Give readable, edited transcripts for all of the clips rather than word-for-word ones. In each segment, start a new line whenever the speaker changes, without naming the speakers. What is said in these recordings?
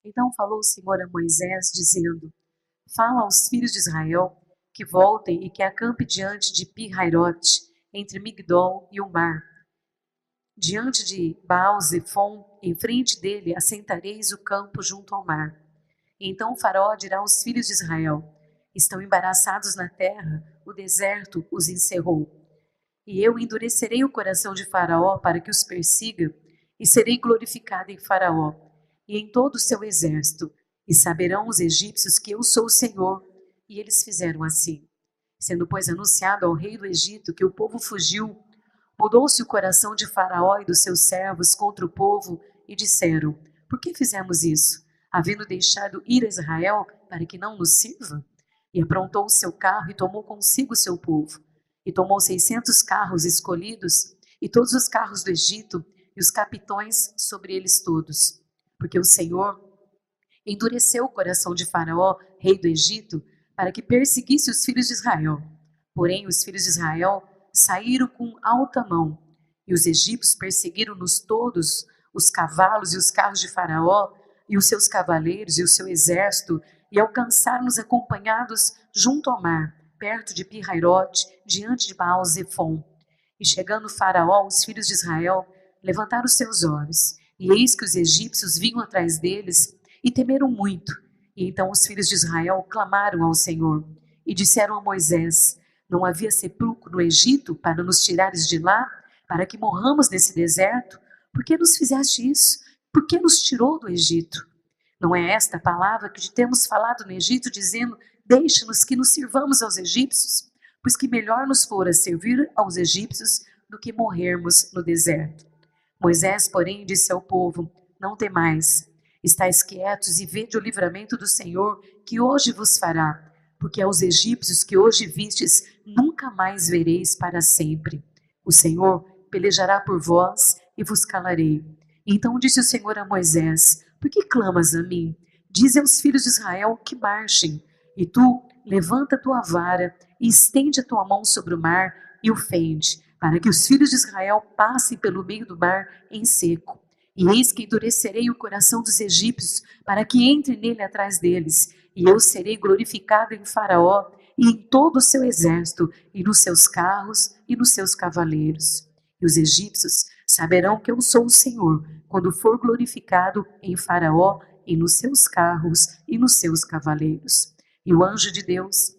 Então falou o Senhor a Moisés, dizendo: Fala aos filhos de Israel que voltem e que acampem diante de Pi-Hairote, entre Migdol e o mar. Diante de Baal-Zefon, em frente dele, assentareis o campo junto ao mar. E então o Faraó dirá aos filhos de Israel: Estão embaraçados na terra, o deserto os encerrou. E eu endurecerei o coração de Faraó para que os persiga, e serei glorificado em Faraó e em todo o seu exército, e saberão os egípcios que eu sou o Senhor. E eles fizeram assim. Sendo, pois, anunciado ao rei do Egito que o povo fugiu, mudou-se o coração de Faraó e dos seus servos contra o povo, e disseram: Por que fizemos isso, havendo deixado ir a Israel para que não nos sirva? E aprontou o seu carro e tomou consigo o seu povo. E tomou 600 carros escolhidos, e todos os carros do Egito, e os capitões sobre eles todos. Porque o Senhor endureceu o coração de Faraó, rei do Egito, para que perseguisse os filhos de Israel. Porém, os filhos de Israel saíram com alta mão, e os egípcios perseguiram-nos todos, os cavalos e os carros de Faraó, e os seus cavaleiros e o seu exército, e alcançaram-nos acompanhados junto ao mar, perto de Pi-Hairote, diante de Baal-Zefon. E chegando Faraó, os filhos de Israel levantaram os seus olhos, e eis que os egípcios vinham atrás deles, e temeram muito. E então os filhos de Israel clamaram ao Senhor, e disseram a Moisés: Não havia sepulcro no Egito para nos tirares de lá, para que morramos nesse deserto? Por que nos fizeste isso? Por que nos tirou do Egito? Não é esta a palavra que te temos falado no Egito, dizendo: Deixa-nos que nos sirvamos aos egípcios? Pois que melhor nos fora servir aos egípcios do que morrermos no deserto. Moisés, porém, disse ao povo: Não temais, estais quietos e vede o livramento do Senhor, que hoje vos fará, porque aos egípcios que hoje vistes, nunca mais vereis para sempre. O Senhor pelejará por vós e vos calarei. Então disse o Senhor a Moisés: Por que clamas a mim? Dize aos filhos de Israel que marchem. E tu, levanta a tua vara e estende a tua mão sobre o mar e o fende, para que os filhos de Israel passem pelo meio do mar em seco. E eis que endurecerei o coração dos egípcios, para que entre nele atrás deles, e eu serei glorificado em Faraó e em todo o seu exército, e nos seus carros e nos seus cavaleiros. E os egípcios saberão que eu sou o Senhor, quando for glorificado em Faraó e nos seus carros e nos seus cavaleiros. E o anjo de Deus,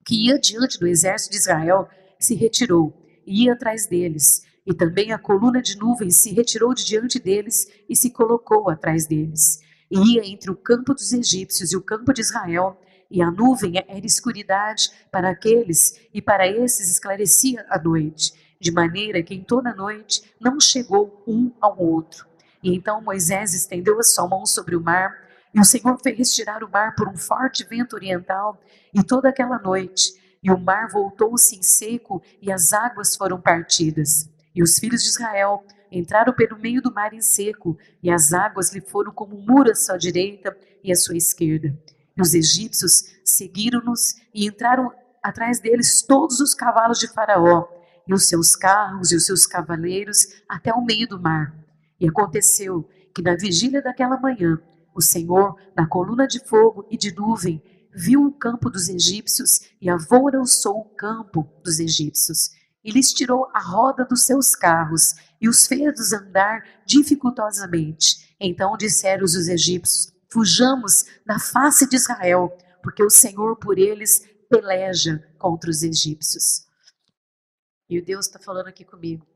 que ia diante do exército de Israel, se retirou e ia atrás deles. E também a coluna de nuvens se retirou de diante deles e se colocou atrás deles. E ia entre o campo dos egípcios e o campo de Israel, e a nuvem era escuridade para aqueles, e para esses esclarecia a noite, de maneira que em toda a noite não chegou um ao outro. E então Moisés estendeu a sua mão sobre o mar, e o Senhor fez retirar o mar por um forte vento oriental, e toda aquela noite, e o mar voltou-se em seco, e as águas foram partidas. E os filhos de Israel entraram pelo meio do mar em seco, e as águas lhe foram como um muro à sua direita e à sua esquerda. E os egípcios seguiram-nos e entraram atrás deles todos os cavalos de Faraó, e os seus carros e os seus cavaleiros até o meio do mar. E aconteceu que na vigília daquela manhã, o Senhor, na coluna de fogo e de nuvem, viu o campo dos egípcios e alvoroçou o campo dos egípcios. E lhes tirou a roda dos seus carros e os fez andar dificultosamente. Então disseram os egípcios: Fujamos da face de Israel, porque o Senhor por eles peleja contra os egípcios. E o Deus está falando aqui comigo.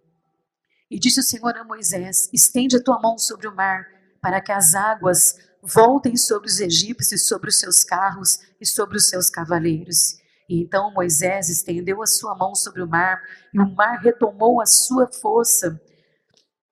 E disse o Senhor a Moisés: Estende a tua mão sobre o mar, para que as águas voltem sobre os egípcios, sobre os seus carros e sobre os seus cavaleiros. E então Moisés estendeu a sua mão sobre o mar, e o mar retomou a sua força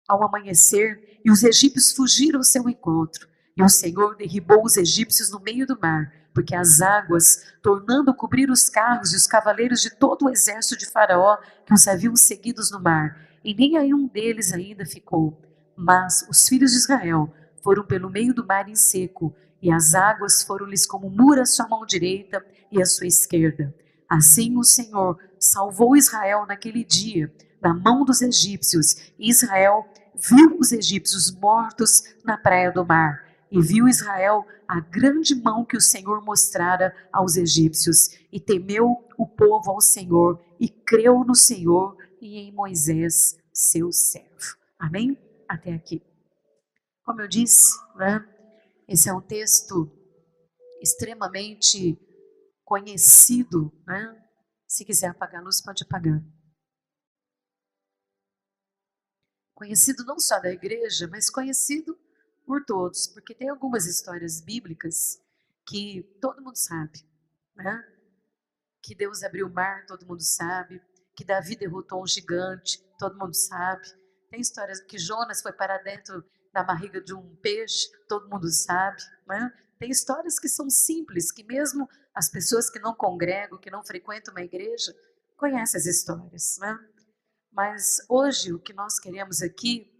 ao amanhecer, e os egípcios fugiram ao seu encontro. E o Senhor derribou os egípcios no meio do mar, porque as águas, tornando cobrir os carros e os cavaleiros de todo o exército de Faraó, que os haviam seguidos no mar, e nem nenhum deles ainda ficou. Mas os filhos de Israel foram pelo meio do mar em seco, e as águas foram-lhes como muro à sua mão direita e à sua esquerda. Assim o Senhor salvou Israel naquele dia da mão dos egípcios, e Israel viu os egípcios mortos na praia do mar. E viu Israel a grande mão que o Senhor mostrara aos egípcios, e temeu o povo ao Senhor, e creu no Senhor e em Moisés, seu servo. Amém? Até aqui. Como eu disse, né, esse é um texto extremamente conhecido, né? Se quiser apagar a luz, pode apagar. Conhecido não só da igreja, mas conhecido por todos, porque tem algumas histórias bíblicas que todo mundo sabe, né? Que Deus abriu o mar, todo mundo sabe. Que Davi derrotou um gigante, todo mundo sabe. Tem histórias que Jonas foi para dentro da barriga de um peixe, todo mundo sabe, né? Tem histórias que são simples, que mesmo as pessoas que não congregam, que não frequentam uma igreja, conhecem as histórias, né? Mas hoje o que nós queremos aqui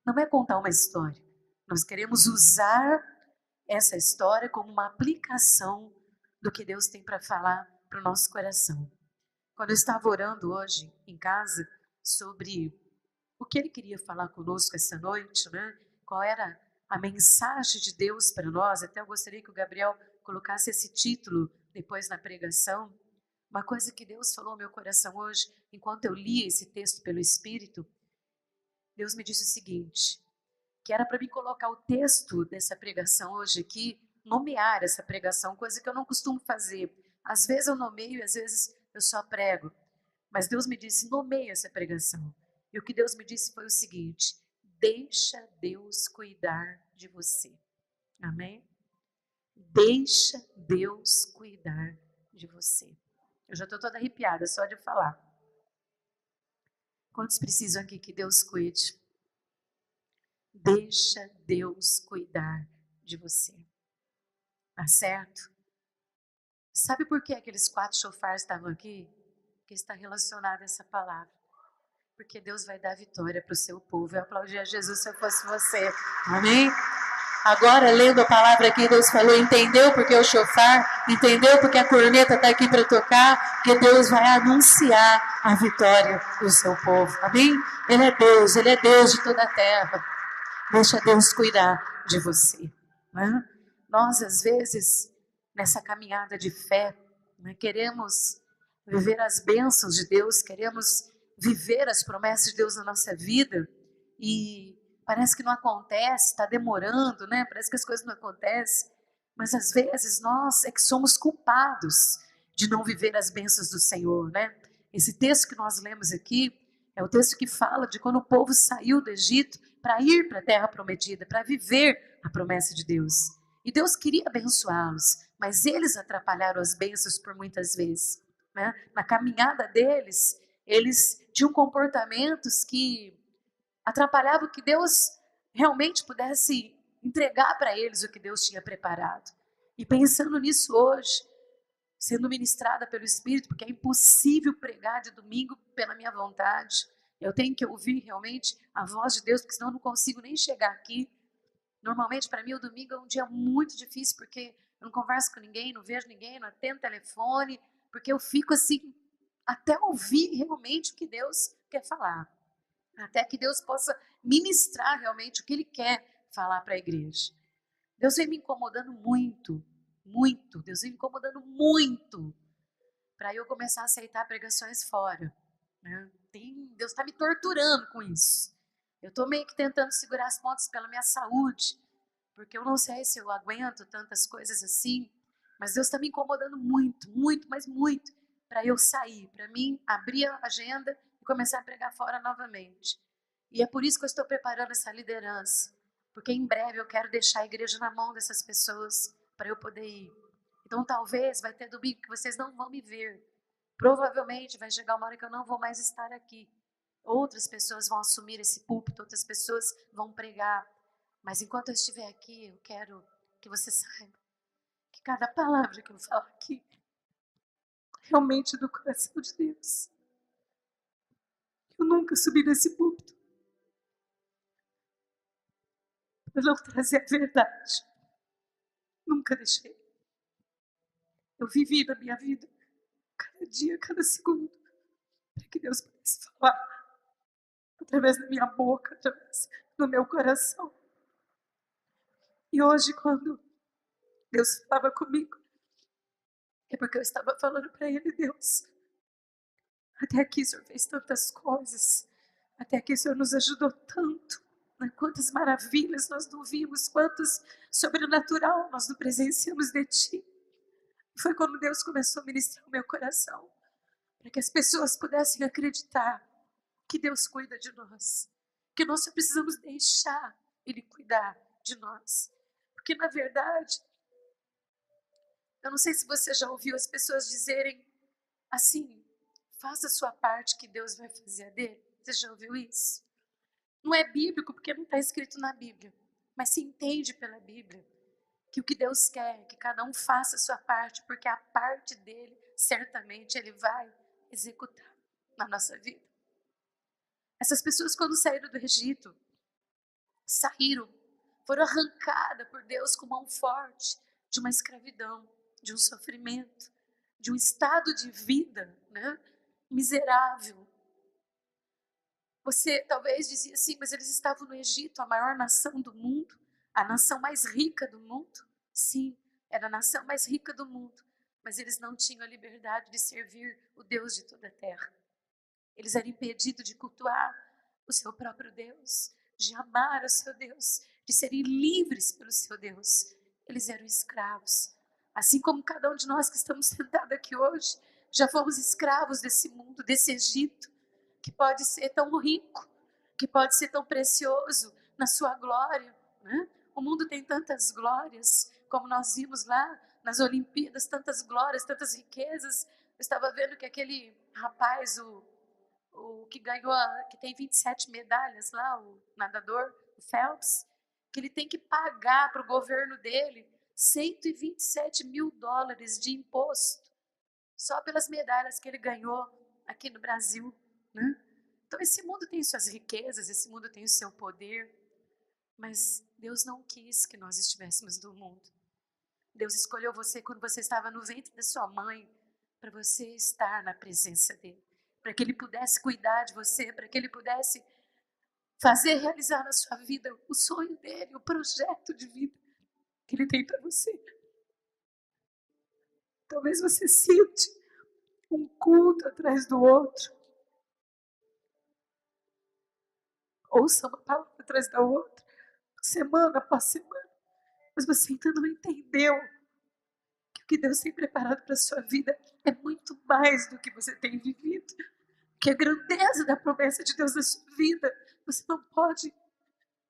não é contar uma história. Nós queremos usar essa história como uma aplicação do que Deus tem para falar para o nosso coração. Quando eu estava orando hoje em casa sobre o que Ele queria falar conosco essa noite, né? Qual era a mensagem de Deus para nós, até eu gostaria que o Gabriel colocasse esse título depois na pregação. Uma coisa que Deus falou ao meu coração hoje, enquanto eu lia esse texto pelo Espírito, Deus me disse o seguinte, que era para mim colocar o texto dessa pregação hoje aqui, nomear essa pregação, coisa que eu não costumo fazer. Às vezes eu nomeio, às vezes eu só prego. Mas Deus me disse, nomeia essa pregação. E o que Deus me disse foi o seguinte, deixa Deus cuidar de você. Amém? Deixa Deus cuidar de você. Eu já estou toda arrepiada só de falar. Quantos precisam aqui que Deus cuide? Deixa Deus cuidar de você. Tá certo? Sabe por que aqueles 4 chofares estavam aqui? Porque está relacionado a essa palavra. Porque Deus vai dar vitória para o seu povo. Eu aplaudiria Jesus se eu fosse você. Amém? Agora, lendo a palavra aqui, Deus falou, entendeu porque o chofar? Entendeu porque a corneta está aqui para tocar? Que Deus vai anunciar a vitória do seu povo. Amém? Ele é Deus de toda a terra. Deixa Deus cuidar de você. Né? Nós, às vezes, nessa caminhada de fé, né, queremos viver as bênçãos de Deus, queremos viver as promessas de Deus na nossa vida e parece que não acontece, está demorando, né? Parece que as coisas não acontecem, mas às vezes nós é que somos culpados de não viver as bênçãos do Senhor, né? Esse texto que nós lemos aqui é o texto que fala de quando o povo saiu do Egito para ir para a terra prometida, para viver a promessa de Deus. E Deus queria abençoá-los, mas eles atrapalharam as bênçãos por muitas vezes. Né? Na caminhada deles, eles tinham comportamentos que atrapalhavam que Deus realmente pudesse entregar para eles o que Deus tinha preparado. E pensando nisso hoje, sendo ministrada pelo Espírito, porque é impossível pregar de domingo pela minha vontade. Eu tenho que ouvir realmente a voz de Deus, porque senão eu não consigo nem chegar aqui. Normalmente, para mim, o domingo é um dia muito difícil, porque eu não converso com ninguém, não vejo ninguém, não atendo telefone, porque eu fico assim, até ouvir realmente o que Deus quer falar. Até que Deus possa ministrar realmente o que Ele quer falar para a igreja. Deus vem me incomodando muito, muito. Deus vem me incomodando muito para eu começar a aceitar pregações fora. Né? Deus está me torturando com isso. Eu estou meio que tentando segurar as pontas pela minha saúde, porque eu não sei se eu aguento tantas coisas assim, mas Deus está me incomodando muito, muito, mas muito, para eu sair, para mim abrir a agenda e começar a pregar fora novamente. E é por isso que eu estou preparando essa liderança, porque em breve eu quero deixar a igreja na mão dessas pessoas para eu poder ir. Então talvez vai ter domingo que vocês não vão me ver. Provavelmente vai chegar uma hora que eu não vou mais estar aqui. Outras pessoas vão assumir esse púlpito, outras pessoas vão pregar. Mas enquanto eu estiver aqui, eu quero que você saiba que cada palavra que eu falo aqui realmente é do coração de Deus. Eu nunca subi nesse púlpito para não trazer a verdade. Nunca deixei. Eu vivi na minha vida, cada dia, cada segundo, para que Deus pudesse falar através da minha boca, através do meu coração. E hoje, quando Deus falava comigo, é porque eu estava falando para Ele: Deus, até aqui o Senhor fez tantas coisas, até aqui o Senhor nos ajudou tanto, né? Quantas maravilhas nós não vimos, quantos sobrenatural nós não presenciamos de Ti. E foi quando Deus começou a ministrar o meu coração, para que as pessoas pudessem acreditar que Deus cuida de nós, que nós só precisamos deixar Ele cuidar de nós. Porque, na verdade, eu não sei se você já ouviu as pessoas dizerem assim: faça a sua parte que Deus vai fazer a dele. Você já ouviu isso? Não é bíblico porque não está escrito na Bíblia, mas se entende pela Bíblia que o que Deus quer é que cada um faça a sua parte, porque a parte dele, certamente, Ele vai executar na nossa vida. Essas pessoas, quando saíram do Egito, saíram, foram arrancadas por Deus com mão forte de uma escravidão, de um sofrimento, de um estado de vida, né, miserável. Você talvez dizia assim, mas eles estavam no Egito, a maior nação do mundo, a nação mais rica do mundo. Sim, era a nação mais rica do mundo, mas eles não tinham a liberdade de servir o Deus de toda a terra. Eles eram impedidos de cultuar o seu próprio Deus, de amar o seu Deus, de serem livres pelo seu Deus. Eles eram escravos. Assim como cada um de nós que estamos sentados aqui hoje, já fomos escravos desse mundo, desse Egito, que pode ser tão rico, que pode ser tão precioso na sua glória, né? O mundo tem tantas glórias, como nós vimos lá nas Olimpíadas, tantas glórias, tantas riquezas. Eu estava vendo que aquele rapaz, o que ganhou, que tem 27 medalhas lá, o nadador, o Phelps, que ele tem que pagar para o governo dele 127 mil dólares de imposto, só pelas medalhas que ele ganhou aqui no Brasil, né? Então esse mundo tem suas riquezas, esse mundo tem o seu poder, mas Deus não quis que nós estivéssemos no mundo. Deus escolheu você quando você estava no ventre da sua mãe, para você estar na presença dele, para que ele pudesse cuidar de você, para que ele pudesse fazer realizar na sua vida o sonho dele, o projeto de vida que ele tem para você. Talvez você sinta um culto atrás do outro, ouça uma palavra atrás da outra, semana após semana, mas você ainda não entendeu que o que Deus tem preparado para a sua vida é muito mais do que você tem vivido, que a grandeza da promessa de Deus na sua vida, você não pode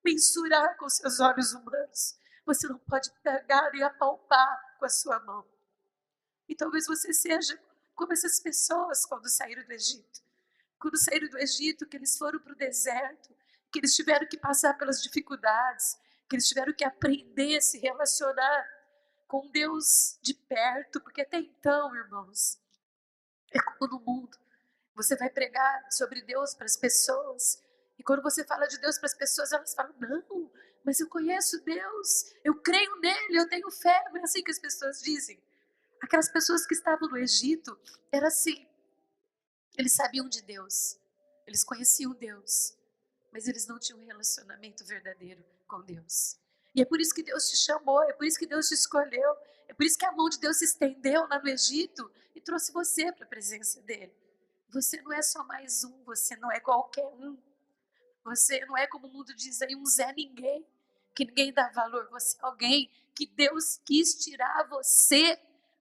mensurar com seus olhos humanos, você não pode pegar e apalpar com a sua mão. E talvez você seja como essas pessoas quando saíram do Egito. Quando saíram do Egito, que eles foram para o deserto, que eles tiveram que passar pelas dificuldades, que eles tiveram que aprender a se relacionar com Deus de perto, porque até então, irmãos, é como no mundo. Você vai pregar sobre Deus para as pessoas, e quando você fala de Deus para as pessoas, elas falam: não, mas eu conheço Deus, eu creio nele, eu tenho fé. Não é assim que as pessoas dizem. Aquelas pessoas que estavam no Egito, era assim. Eles sabiam de Deus, eles conheciam Deus, mas eles não tinham um relacionamento verdadeiro com Deus. E é por isso que Deus te chamou, é por isso que Deus te escolheu, é por isso que a mão de Deus se estendeu lá no Egito e trouxe você para a presença dele. Você não é só mais um, você não é qualquer um. Você não é, como o mundo diz aí, um Zé Ninguém, que ninguém dá valor. Você é alguém que Deus quis tirar você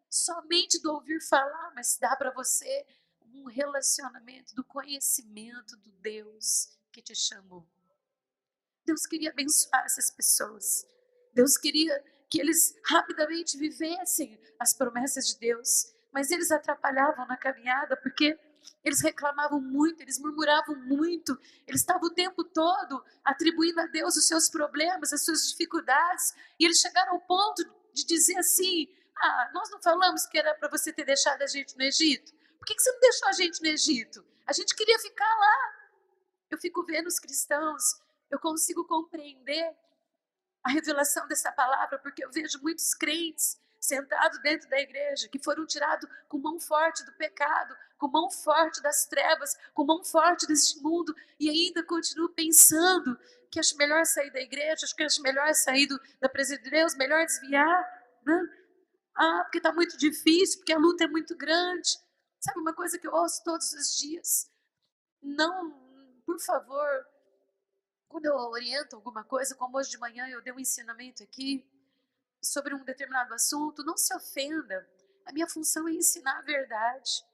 somente do ouvir falar, mas dá para você um relacionamento do conhecimento do Deus que te chamou. Deus queria abençoar essas pessoas. Deus queria que eles rapidamente vivessem as promessas de Deus, mas eles atrapalhavam na caminhada porque eles reclamavam muito, eles murmuravam muito, eles estavam o tempo todo atribuindo a Deus os seus problemas, as suas dificuldades, e eles chegaram ao ponto de dizer assim: ah, nós não falamos que era para você ter deixado a gente no Egito? Por que você não deixou a gente no Egito? A gente queria ficar lá. Eu fico vendo os cristãos, eu consigo compreender a revelação dessa palavra, porque eu vejo muitos crentes sentados dentro da igreja, que foram tirados com mão forte do pecado, com mão forte das trevas, com mão forte deste mundo, e ainda continuam pensando que acho melhor sair da igreja, acho que acho melhor sair da presença de Deus, melhor desviar, né? Ah, porque está muito difícil, porque a luta é muito grande. Sabe uma coisa que eu ouço todos os dias? Não, por favor, quando eu oriento alguma coisa, como hoje de manhã eu dei um ensinamento aqui sobre um determinado assunto, não se ofenda. A minha função é ensinar a verdade.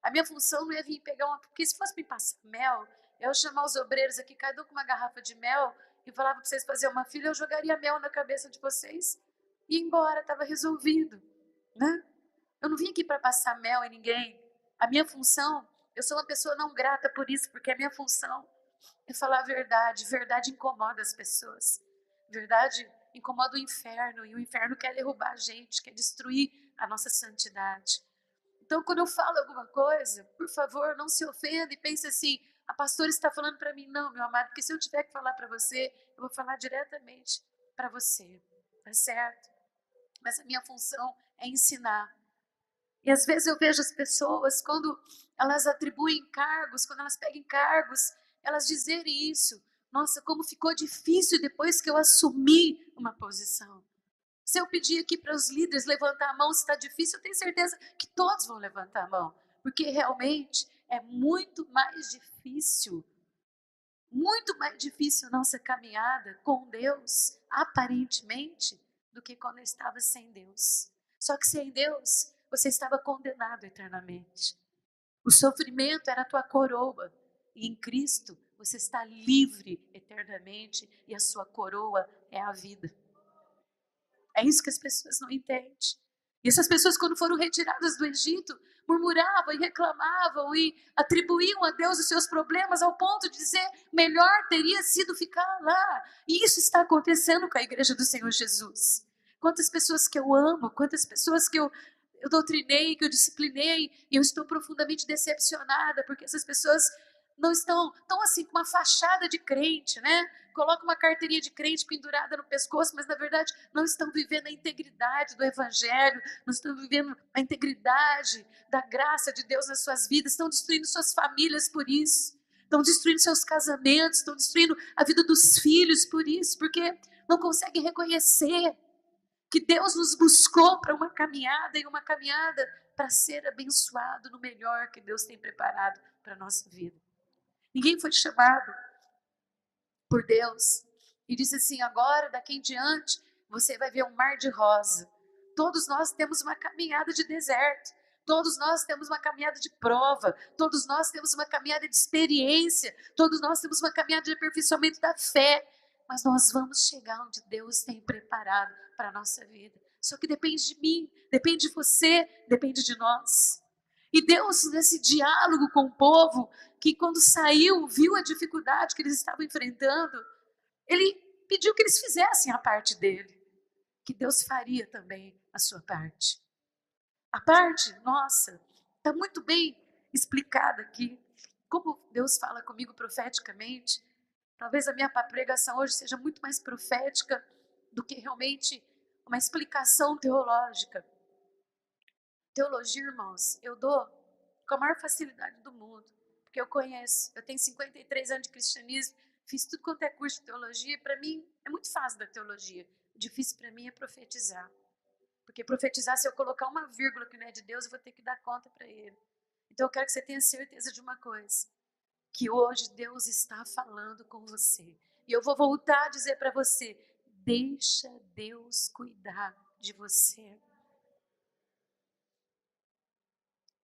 A minha função não é vir pegar uma. Porque se fosse me passar mel, eu chamar os obreiros aqui, cada um com uma garrafa de mel, e falava para vocês fazerem uma fila, eu jogaria mel na cabeça de vocês e ia embora, estava resolvido. Né? Eu não vim aqui para passar mel em ninguém. A minha função, eu sou uma pessoa não grata por isso, porque a minha função é falar a verdade. Verdade incomoda as pessoas. Verdade incomoda o inferno, e o inferno quer derrubar a gente, quer destruir a nossa santidade. Então, quando eu falo alguma coisa, por favor, não se ofenda e pense assim, a pastora está falando para mim. Não, meu amado, porque se eu tiver que falar para você, eu vou falar diretamente para você, tá certo? Mas a minha função é ensinar. E às vezes eu vejo as pessoas, quando elas atribuem cargos, quando elas pegam cargos, elas dizerem isso. Nossa, como ficou difícil depois que eu assumi uma posição. Se eu pedir aqui para os líderes levantar a mão, se está difícil, eu tenho certeza que todos vão levantar a mão. Porque realmente é muito mais difícil a nossa caminhada com Deus, aparentemente, do que quando eu estava sem Deus. Só que sem Deus, você estava condenado eternamente. O sofrimento era a tua coroa. E em Cristo, você está livre eternamente e a sua coroa é a vida. É isso que as pessoas não entendem. E essas pessoas, quando foram retiradas do Egito, murmuravam e reclamavam e atribuíam a Deus os seus problemas ao ponto de dizer, melhor teria sido ficar lá. E isso está acontecendo com a igreja do Senhor Jesus. Quantas pessoas que eu amo, quantas pessoas que eu doutrinei, que eu disciplinei, e eu estou profundamente decepcionada, porque essas pessoas não estão assim com uma fachada de crente, né? Coloca uma carteirinha de crente pendurada no pescoço, mas na verdade não estão vivendo a integridade do evangelho, não estão vivendo a integridade da graça de Deus nas suas vidas, estão destruindo suas famílias por isso, estão destruindo seus casamentos, estão destruindo a vida dos filhos por isso, porque não conseguem reconhecer que Deus nos buscou para uma caminhada, e uma caminhada para ser abençoado no melhor que Deus tem preparado para a nossa vida. Ninguém foi chamado por Deus e disse assim, agora daqui em diante você vai ver um mar de rosa. Todos nós temos uma caminhada de deserto, todos nós temos uma caminhada de prova, todos nós temos uma caminhada de experiência, todos nós temos uma caminhada de aperfeiçoamento da fé, mas nós vamos chegar onde Deus tem preparado para a nossa vida. Só que depende de mim, depende de você, depende de nós. E Deus, nesse diálogo com o povo, que quando saiu, viu a dificuldade que eles estavam enfrentando, ele pediu que eles fizessem a parte dele, que Deus faria também a sua parte. A parte nossa está muito bem explicada aqui. Como Deus fala comigo profeticamente, talvez a minha pregação hoje seja muito mais profética do que realmente uma explicação teológica. Teologia, irmãos, eu dou com a maior facilidade do mundo, porque eu conheço, eu tenho 53 anos de cristianismo, fiz tudo quanto é curso de teologia, para mim é muito fácil da teologia, o difícil para mim é profetizar, porque profetizar, se eu colocar uma vírgula que não é de Deus, eu vou ter que dar conta para ele. Então eu quero que você tenha certeza de uma coisa, que hoje Deus está falando com você, e eu vou voltar a dizer para você, deixa Deus cuidar de você.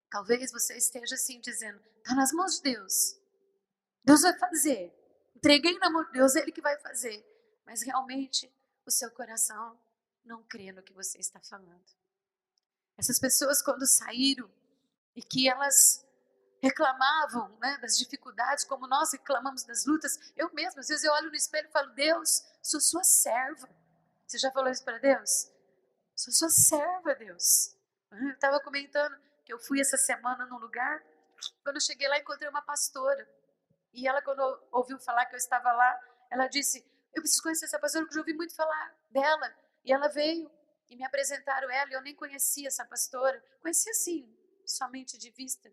Talvez você esteja assim dizendo, está nas mãos de Deus. Deus vai fazer. Entreguei na mão de Deus, Ele que vai fazer. Mas realmente o seu coração não crê no que você está falando. Essas pessoas quando saíram e que elas reclamavam, né, das dificuldades, como nós reclamamos das lutas, eu mesma, às vezes eu olho no espelho e falo, Deus, sou sua serva. Você já falou isso para Deus? Sou sua serva, Deus. Eu estava comentando que eu fui essa semana num lugar, quando eu cheguei lá encontrei uma pastora, e ela quando ouviu falar que eu estava lá, ela disse, eu preciso conhecer essa pastora, porque eu já ouvi muito falar dela, e ela veio, e me apresentaram ela, e eu nem conhecia essa pastora, conhecia assim, somente de vista,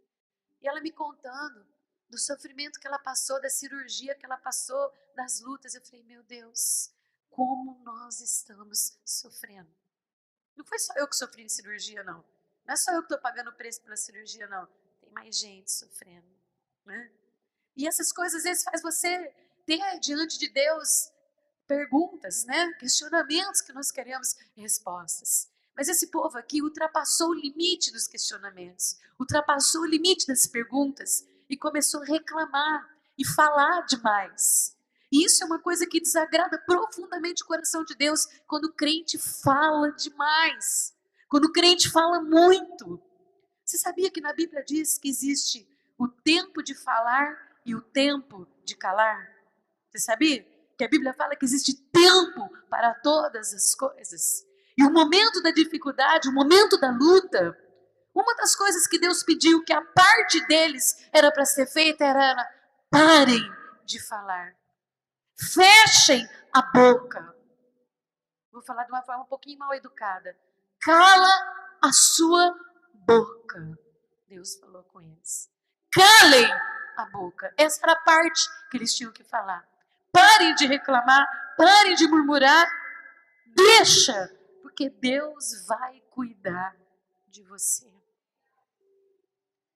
e ela me contando do sofrimento que ela passou, da cirurgia que ela passou, das lutas. Eu falei, meu Deus, como nós estamos sofrendo. Não foi só eu que sofri em cirurgia, não. Não é só eu que estou pagando o preço pela cirurgia, não. Tem mais gente sofrendo, né? E essas coisas, às vezes, faz você ter diante de Deus perguntas, né? Questionamentos que nós queremos respostas. Mas esse povo aqui ultrapassou o limite dos questionamentos, ultrapassou o limite das perguntas e começou a reclamar e falar demais. E isso é uma coisa que desagrada profundamente o coração de Deus, quando o crente fala demais, quando o crente fala muito. Você sabia que na Bíblia diz que existe o tempo de falar e o tempo de calar? Você sabia? Que a Bíblia fala que existe tempo para todas as coisas. E o momento da dificuldade, o momento da luta, uma das coisas que Deus pediu que a parte deles era para ser feita era parem de falar. Fechem a boca. Vou falar de uma forma um pouquinho mal educada. Cala a sua boca. Deus falou com eles. Calem a boca. Essa era a parte que eles tinham que falar. Parem de reclamar, parem de murmurar. Deixa, porque Deus vai cuidar de você.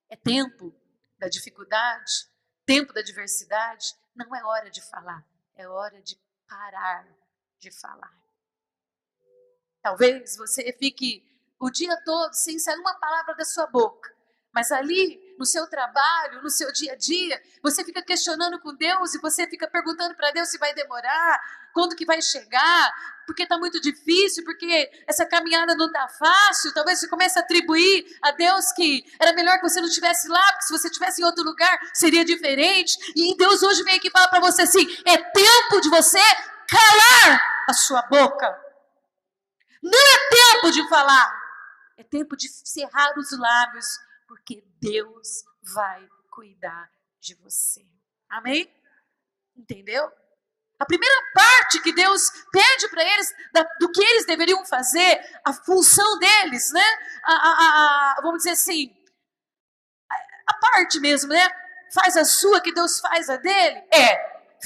É tempo da dificuldade, tempo da adversidade. Não é hora de falar, é hora de parar de falar. Talvez você fique o dia todo sem sair uma palavra da sua boca, mas ali no seu trabalho, no seu dia a dia, você fica questionando com Deus e você fica perguntando para Deus se vai demorar, quando que vai chegar, porque está muito difícil, porque essa caminhada não está fácil. Talvez você comece a atribuir a Deus que era melhor que você não estivesse lá, porque se você estivesse em outro lugar seria diferente. E Deus hoje vem aqui falar para você assim: é tempo de você calar a sua boca. Não é tempo de falar, é tempo de cerrar os lábios, porque Deus vai cuidar de você. Amém? Entendeu? A primeira parte que Deus pede para eles, do que eles deveriam fazer, a função deles, né? Vamos dizer assim, a parte mesmo, né? Faz a sua, que Deus faz a dele,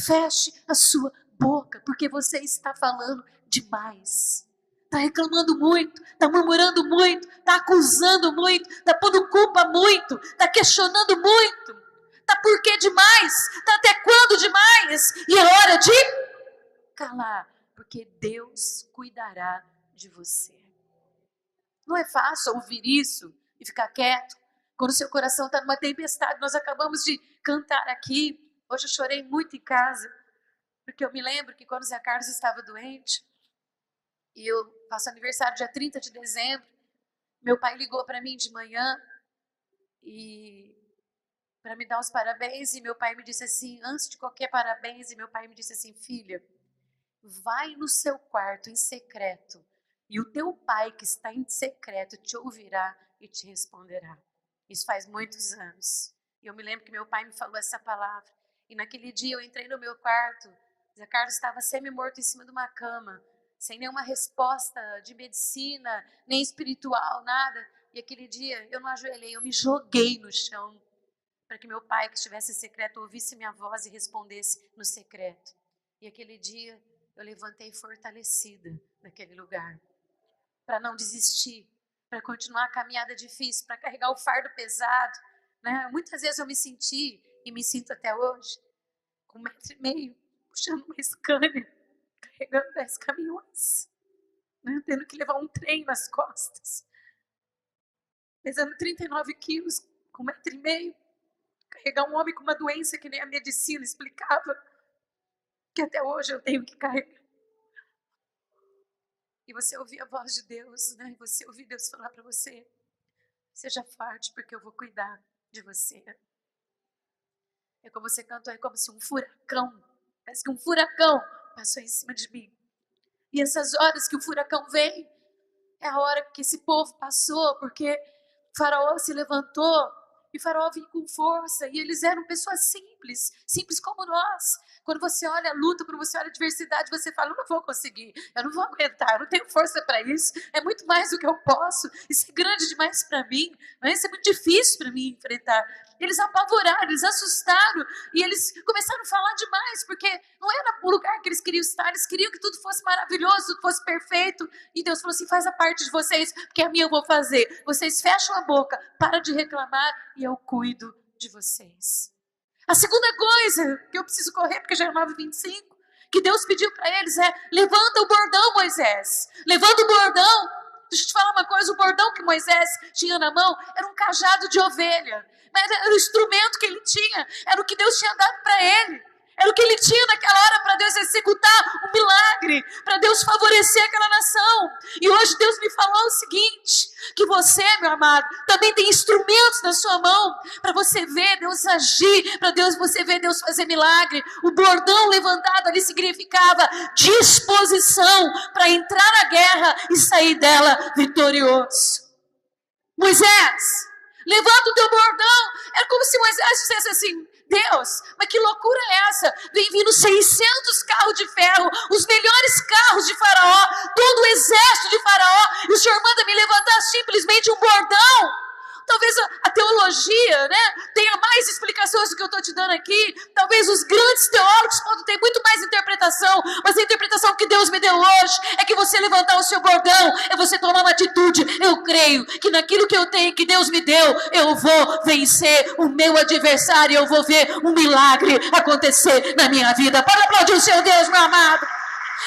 feche a sua boca, porque você está falando demais. Está reclamando muito, está murmurando muito, está acusando muito, está pondo culpa muito, está questionando muito. Está por que demais? Está até quando demais? E é hora de calar, porque Deus cuidará de você. Não é fácil ouvir isso e ficar quieto, quando o seu coração está numa tempestade. Nós acabamos de cantar aqui, hoje eu chorei muito em casa, porque eu me lembro que quando o Zé Carlos estava doente, e eu faço aniversário dia 30 de dezembro, meu pai ligou para mim de manhã e para me dar os parabéns, e meu pai me disse assim, antes de qualquer parabéns, e meu pai me disse assim: filha, vai no seu quarto em secreto, e o teu pai que está em secreto te ouvirá e te responderá. Isso faz muitos anos. E eu me lembro que meu pai me falou essa palavra, e naquele dia eu entrei no meu quarto, Zé Carlos estava semi-morto em cima de uma cama, sem nenhuma resposta de medicina, nem espiritual, nada. E aquele dia eu não ajoelhei, eu me joguei no chão, para que meu pai, que estivesse em secreto, ouvisse minha voz e respondesse no secreto. E aquele dia eu levantei fortalecida naquele lugar, para não desistir, para continuar a caminhada difícil, para carregar o fardo pesado, né? Muitas vezes eu me senti, e me sinto até hoje, com 1,5 metro, puxando uma Scania, carregando 10 caminhões, né? Tendo que levar um trem nas costas, pesando 39 quilos, com 1,5 metro, carregar um homem com uma doença que nem a medicina explicava, que até hoje eu tenho que carregar. E você ouvir a voz de Deus, né? E você ouvir Deus falar para você: seja forte, porque eu vou cuidar de você. É como você cantou, é como se um furacão, parece que um furacão passou em cima de mim. E essas horas que o furacão vem, é a hora que esse povo passou, porque Faraó se levantou, e Faraó vinha com força, e eles eram pessoas simples. simples como nós. Quando você olha a luta, quando você olha a adversidade, você fala, eu não vou conseguir, eu não vou aguentar, eu não tenho força para isso, é muito mais do que eu posso, isso é grande demais para mim, isso é muito difícil para mim enfrentar. Eles apavoraram, eles assustaram, e eles começaram a falar demais, porque não era o lugar que eles queriam estar, eles queriam que tudo fosse maravilhoso, tudo fosse perfeito, e Deus falou assim, faz a parte de vocês, porque a minha eu vou fazer, vocês fecham a boca, para de reclamar, e eu cuido de vocês. A segunda coisa que eu preciso correr, porque já é 9h25, que Deus pediu para eles é, levanta o bordão, Moisés, levanta o bordão. Deixa eu te falar uma coisa, o bordão que Moisés tinha na mão era um cajado de ovelha, era o instrumento que ele tinha, era o que Deus tinha dado para ele, era o que ele tinha naquela hora para Deus executar um milagre, para Deus favorecer aquela nação. E hoje Deus me falou o seguinte, que você, meu amado, também tem instrumentos na sua mão, para você ver Deus agir, para você ver Deus fazer milagre. O bordão levantado ali significava disposição para entrar na guerra e sair dela vitorioso. Moisés, levanta o teu bordão. Era como se Moisés dissesse assim, Deus, mas que loucura é essa? Vem vindo 600 carros de ferro, os melhores carros de Faraó, todo o exército de Faraó, e o Senhor manda me levantar simplesmente um bordão. Talvez a teologia, tenha mais explicações do que eu estou te dando aqui. Talvez os grandes teólogos podem ter muito mais interpretação, mas a interpretação que Deus me deu hoje é que você levantar o seu bordão, é você tomar uma atitude. Eu creio que naquilo que eu tenho, que Deus me deu, eu vou vencer o meu adversário, eu vou ver um milagre acontecer na minha vida. Pode aplaudir o seu Deus, meu amado.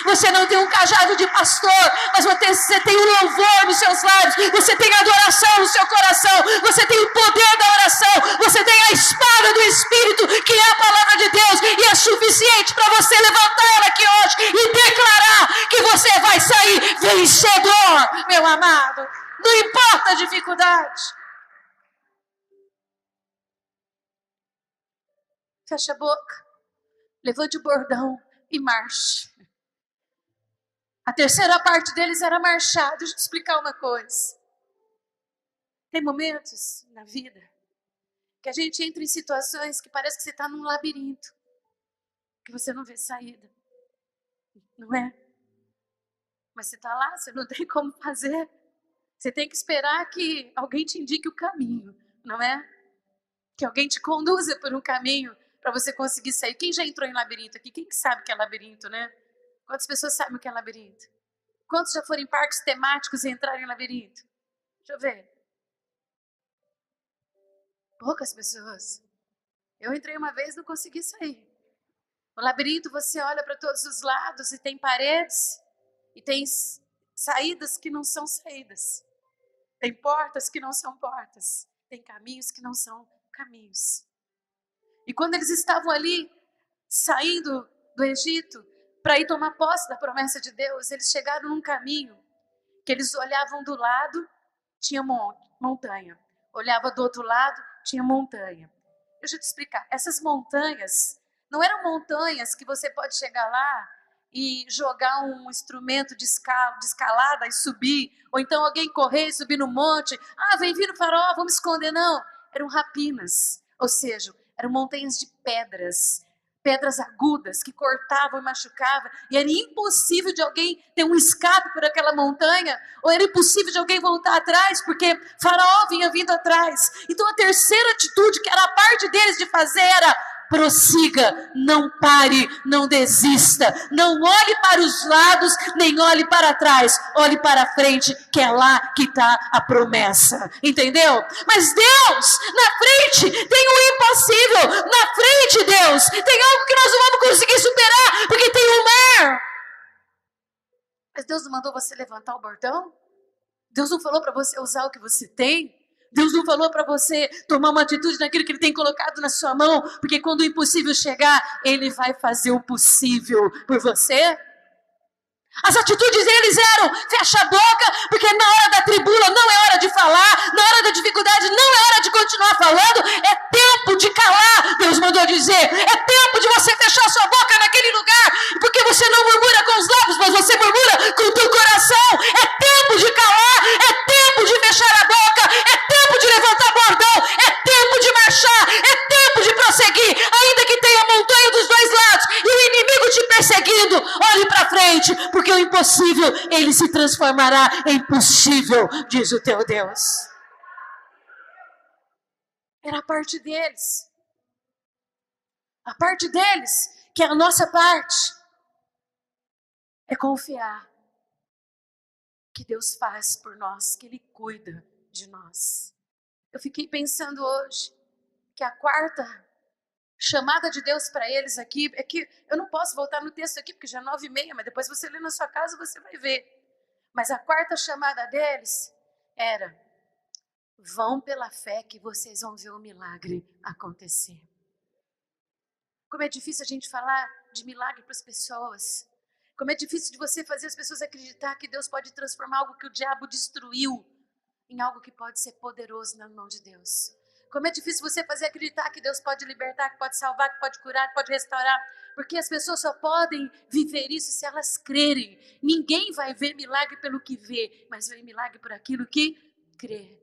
Você não tem um cajado de pastor, mas você tem um louvor nos seus lábios, você tem adoração no seu coração, você tem o poder da oração, você tem a espada do Espírito, que é a palavra de Deus, e é suficiente para você levantar ela aqui hoje e declarar que você vai sair vencedor, meu amado. Não importa a dificuldade. Fecha a boca, levante o bordão e marche. A terceira parte deles era marchar. Deixa eu te explicar uma coisa. Tem momentos na vida que a gente entra em situações que parece que você está num labirinto, que você não vê saída, não é? Mas você está lá, você não tem como fazer. Você tem que esperar que alguém te indique o caminho, não é? Que alguém te conduza por um caminho para você conseguir sair. Quem já entrou em labirinto aqui? Quem que sabe o que é labirinto, né? Quantas pessoas sabem o que é labirinto? Quantos já foram em parques temáticos e entraram em labirinto? Deixa eu ver. Poucas pessoas. Eu entrei uma vez e não consegui sair. O labirinto, você olha para todos os lados e tem paredes e tem saídas que não são saídas. Tem portas que não são portas. Tem caminhos que não são caminhos. E quando eles estavam ali, saindo do Egito, para ir tomar posse da promessa de Deus, eles chegaram num caminho que eles olhavam do lado, tinha montanha. Olhava do outro lado, tinha montanha. Deixa eu te explicar. Essas montanhas não eram montanhas que você pode chegar lá e jogar um instrumento de escalada e subir, ou então alguém correr e subir no monte. Ah, vem vir o faraó, vamos esconder. Não, eram rapinas, ou seja, eram montanhas de pedras agudas que cortavam e machucavam, e era impossível de alguém ter um escape por aquela montanha, ou era impossível de alguém voltar atrás, porque Faraó vinha vindo atrás. Então a terceira atitude, que era a parte deles de fazer, era prossiga, não pare, não desista, não olhe para os lados, nem olhe para trás, olhe para frente, que é lá que está a promessa, entendeu? Mas Deus, na frente tem o impossível, na frente Deus, tem algo que nós não vamos conseguir superar, porque tem o mar. Mas Deus não mandou você levantar o bordão? Deus não falou para você usar o que você tem? Deus não falou para você tomar uma atitude naquilo que Ele tem colocado na sua mão, porque quando o impossível chegar, Ele vai fazer o possível por você? As atitudes deles eram, fecha a boca, porque na hora da tribula não é hora de falar, na hora da dificuldade não é hora de continuar falando, é tempo de calar, Deus mandou dizer, é tempo de você fechar sua boca naquele lugar, porque você não murmura com os lábios, mas você murmura com o teu coração, é tempo de calar, é tempo de fechar a boca, é tempo de levantar bordão, é tempo de marchar, é tempo de prosseguir, ainda que impossível, ele se transformará em possível, diz o teu Deus. Era a parte deles. A parte deles, que é a nossa parte, é confiar que Deus faz por nós, que Ele cuida de nós. Eu fiquei pensando hoje que a quarta chamada de Deus para eles aqui, é que eu não posso voltar no texto aqui, porque já é 9h30, mas depois você lê na sua casa, você vai ver. Mas a quarta chamada deles era: vão pela fé que vocês vão ver o milagre acontecer. Como é difícil a gente falar de milagre para as pessoas. Como é difícil de você fazer as pessoas acreditar que Deus pode transformar algo que o diabo destruiu em algo que pode ser poderoso na mão de Deus. Como é difícil você fazer acreditar que Deus pode libertar, que pode salvar, que pode curar, que pode restaurar. Porque as pessoas só podem viver isso se elas crerem. Ninguém vai ver milagre pelo que vê, mas vê milagre por aquilo que crê.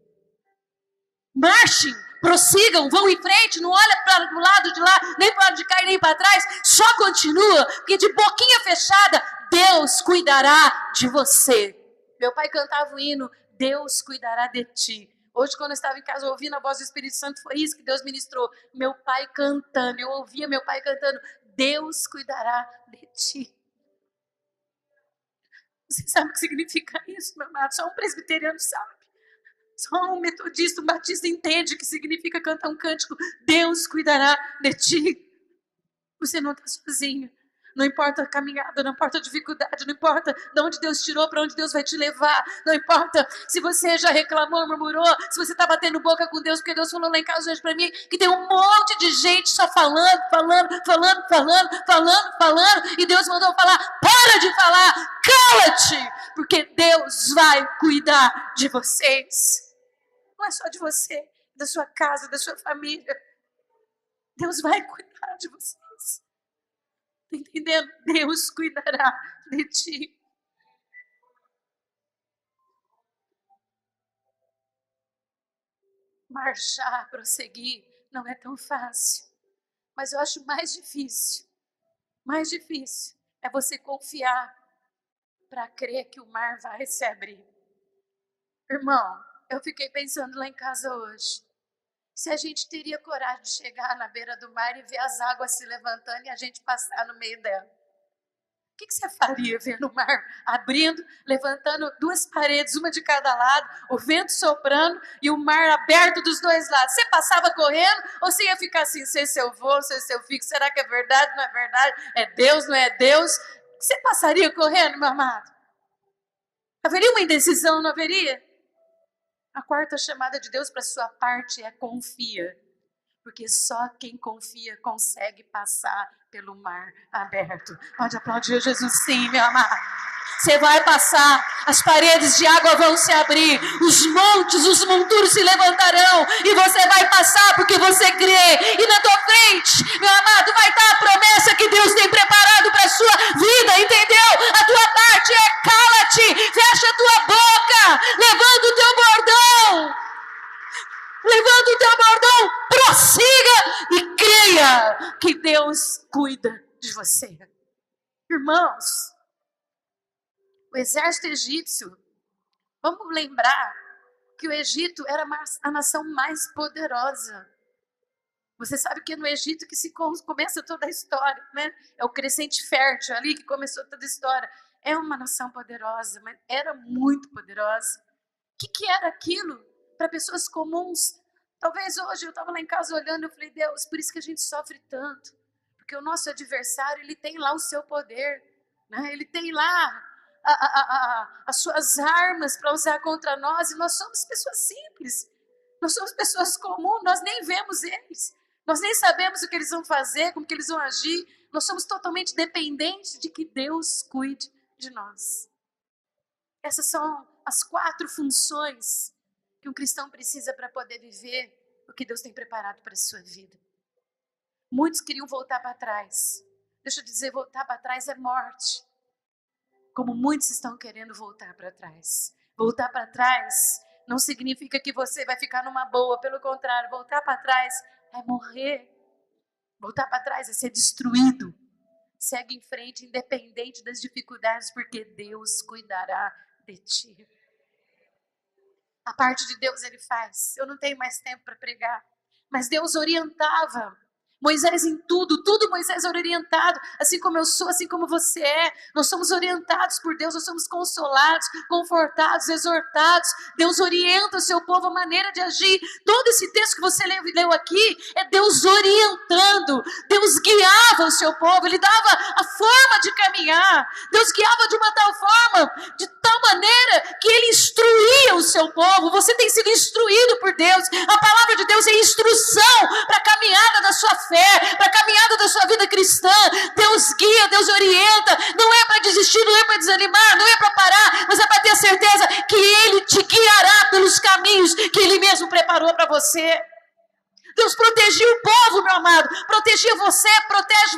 Marchem, prossigam, vão em frente, não olha para o lado de lá, nem para o lado de cá e nem para trás, só continua, porque de boquinha fechada, Deus cuidará de você. Meu pai cantava o hino, Deus cuidará de ti. Hoje, quando eu estava em casa ouvindo a voz do Espírito Santo, foi isso que Deus ministrou. Meu pai cantando, eu ouvia meu pai cantando, Deus cuidará de ti. Você sabe o que significa isso, meu amado? Só um presbiteriano sabe. Só um metodista, um batista entende que significa cantar um cântico. Deus cuidará de ti. Você não está sozinho. Não importa a caminhada, não importa a dificuldade, não importa de onde Deus tirou, para onde Deus vai te levar. Não importa se você já reclamou, murmurou, se você está batendo boca com Deus, porque Deus falou lá em casa hoje para mim que tem um monte de gente só falando, e Deus mandou falar, para de falar, cala-te, porque Deus vai cuidar de vocês. Não é só de você, da sua casa, da sua família. Deus vai cuidar de vocês. Está entendendo? Deus cuidará de ti. Marchar, prosseguir, não é tão fácil. Mas eu acho mais difícil é você confiar para crer que o mar vai se abrir. Irmão, eu fiquei pensando lá em casa hoje. Se a gente teria coragem de chegar na beira do mar e ver as águas se levantando e a gente passar no meio dela. O que você faria vendo o mar abrindo, levantando duas paredes, uma de cada lado, o vento soprando e o mar aberto dos dois lados? Você passava correndo ou você ia ficar assim, sei se eu vou, sei se eu fico, será que é verdade, não é verdade? É Deus, não é Deus? Você passaria correndo, meu amado? Haveria uma indecisão, não haveria? A quarta chamada de Deus para sua parte é confia. Porque só quem confia consegue passar pelo mar aberto. Pode aplaudir Jesus sim, meu amado. Você vai passar, as paredes de água vão se abrir, os montes, os monturos se levantarão e você vai passar porque você crê. E na tua frente, meu amado, vai estar a promessa que Deus tem preparado para a sua vida, entendeu? A tua parte é cala-te, fecha a tua boca, levanta o teu bordão. Levanta o teu bordão, prossiga e creia que Deus cuida de você. Irmãos, o exército egípcio, vamos lembrar que o Egito era a nação mais poderosa. Você sabe que é no Egito que se começa toda a história, né? É o crescente fértil ali que começou toda a história. É uma nação poderosa, mas era muito poderosa. O que era aquilo? Para pessoas comuns. Talvez hoje eu estava lá em casa olhando e eu falei, Deus, por isso que a gente sofre tanto. Porque o nosso adversário, ele tem lá o seu poder. Né? Ele tem lá as suas armas para usar contra nós. E nós somos pessoas simples. Nós somos pessoas comuns, nós nem vemos eles. Nós nem sabemos o que eles vão fazer, como que eles vão agir. Nós somos totalmente dependentes de que Deus cuide de nós. Essas são as 4 funções que um cristão precisa para poder viver o que Deus tem preparado para a sua vida. Muitos queriam voltar para trás. Deixa eu dizer, voltar para trás é morte. Como muitos estão querendo voltar para trás. Voltar para trás não significa que você vai ficar numa boa. Pelo contrário, voltar para trás é morrer. Voltar para trás é ser destruído. Segue em frente, independente das dificuldades, porque Deus cuidará de ti. A parte de Deus Ele faz. Eu não tenho mais tempo para pregar. Mas Deus orientava Moisés em tudo, tudo Moisés era orientado, assim como eu sou, assim como você é. Nós somos orientados por Deus, nós somos consolados, confortados, exortados. Deus orienta o seu povo, a maneira de agir. Todo esse texto que você leu aqui é Deus orientando. Deus guiava o seu povo, Ele dava a forma de caminhar. Deus guiava de uma tal forma, de tal maneira que Ele instruía o seu povo. Você tem sido instruído por Deus. A palavra de Deus é instrução para a caminhada da sua fé, para a caminhada da sua vida cristã. Deus guia, Deus orienta. Não é para desistir, não é para desanimar, não é para parar, mas é para ter certeza que Ele te guiará pelos caminhos que Ele mesmo preparou para você. Deus protegia o povo, meu amado, protegia você, protege